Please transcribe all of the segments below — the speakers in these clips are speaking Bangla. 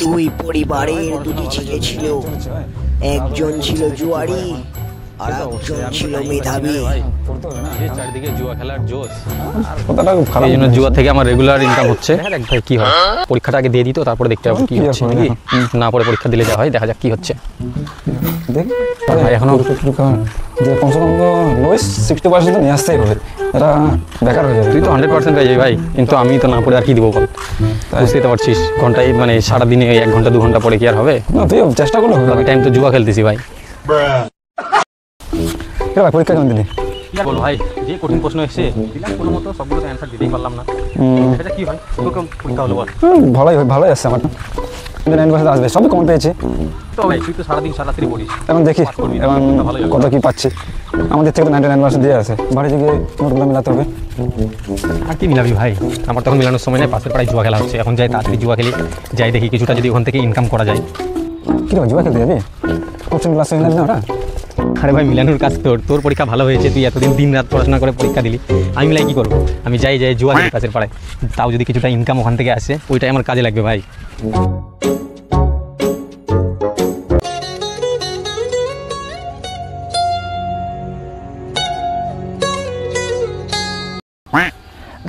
দুই পরিবারের দুটি ছেলে ছিল, একজন ছিল জুয়ারি আর একজন ছিল মেধাবী। চারদিকে জুয়া খেলার জোশ, এই জন্য জুয়া থেকে আমার রেগুলার ইনকাম হচ্ছে। ভাই কি হয়, পরীক্ষাটা আগে দিয়ে দিত, তারপরে দেখতে হবে কি হচ্ছে নাকি না। পরে পরীক্ষা দিলে যা হয়, দেখা যাক কি হচ্ছে। এখনো কমসে কম তো 60% নিয়ে আসতেই হবে, এটা বেকার হয়ে যাবে। তুই তো 100% পেয়ে যাবি ভাই, কিন্তু আমি তো না পড়ে আর কি দিব বল। বুঝতেই তো পারছিস, ঘন্টায় মানে সারাদিনে 1 ঘন্টা 2 ঘন্টা পরে কি আর হবে? না তুই চেষ্টা করলে হবে। আমি টাইম তো জুয়া খেলতেছি ভাই। ভাই পরীক্ষা কেমন দিলি? বল ভাই, যে কঠিন প্রশ্ন এসেছে দিলাম, কোনো মতো সবগুলো তো অ্যান্সার দিতেই পারলাম না। এটা কি হয়, তোর কেমন পরীক্ষা হলো বল? ভালোই আসছে আমার, 9% আসবে, সবই কমন পেয়েছি। তো ভাই তুই তো সারাদিন সারারাত্রি পড়িস, এখন দেখি এখন কত কি পাচ্ছি। আমাদের থেকে তো 99% দিয়ে আছে, বাড়ি থেকে নোটগুলো মিলাতে হবে। আর কি মিলাবি ভাই, আমার তখন মিলানোর সময় নেই, পাশের পাড়ায় জুয়া খেলা হচ্ছে। এখন যাই তাড়াতাড়ি জুয়া খেলি, যাই দেখি কিছুটা যদি ওখান থেকে ইনকাম করা যায়। কি রে জুয়া খেলতে যাবি? কোচিং ক্লাস হয়ে যাবে না ওটা? আরে ভাই মিলানোর কাজ তোর পরীক্ষা ভালো হয়েছে, তুই এতদিন দিন রাত পড়াশোনা করে পরীক্ষা দিলি, আমি মিলাই কি করবো? আমি যাই জুয়া খেলি পাশের পাড়ায়, তাও যদি কিছুটা ইনকাম ওখান থেকে আসে, ওইটাই আমার কাজে লাগবে ভাই।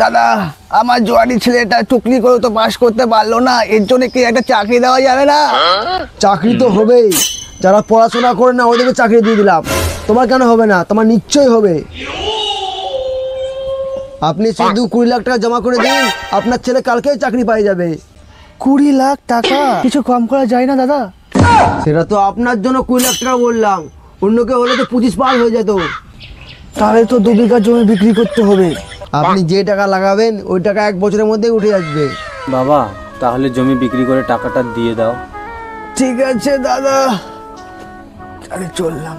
দাদা, আমার জুয়ারি ছেলেটা চুকলি করে তো পাস করতে পারলো না, এর জন্য কি একটা চাকরি দেওয়া যাবে না? চাকরি তো হবেই, যারা পড়াশোনা করে না ওদেরকে চাকরি দিয়ে দিলাম। তোমার কেন হবে না? তোমার নিশ্চয়ই হবে। আপনি শুধু 20 লাখ টাকা জমা করে দিন, আপনার ছেলে কালকেই চাকরি পাই যাবে। 20 লাখ টাকা? কিছু কম করা যায় না দাদা? সেটা তো আপনার জন্য 20 লাখ টাকা বললাম, অন্য কেউ হলে তো 25 পার হয়ে যেত। তাহলে তো 2 বিঘা জমি বিক্রি করতে হবে। আপনি যে টাকা লাগাবেন ওই টাকা 1 বছরের মধ্যেই উঠে আসবে। বাবা, তাহলে জমি বিক্রি করে টাকাটা দিয়ে দাও। ঠিক আছে দাদা, তাহলে চললাম।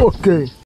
ওকে।